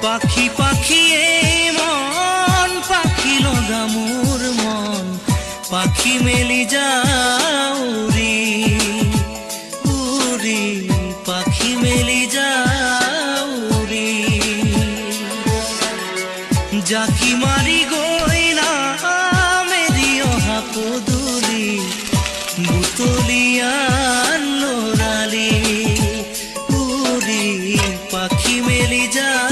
পাখি পাখি মন পাখি লগা মোৰ মন পাখি মেলি যাও উৰি উৰি পাখি মেলি যাও উৰি জাকি মাৰি গৈ না মেলি অহা পদূলি বুটলিয়া লৰালি উৰি পাখি মেলি যাও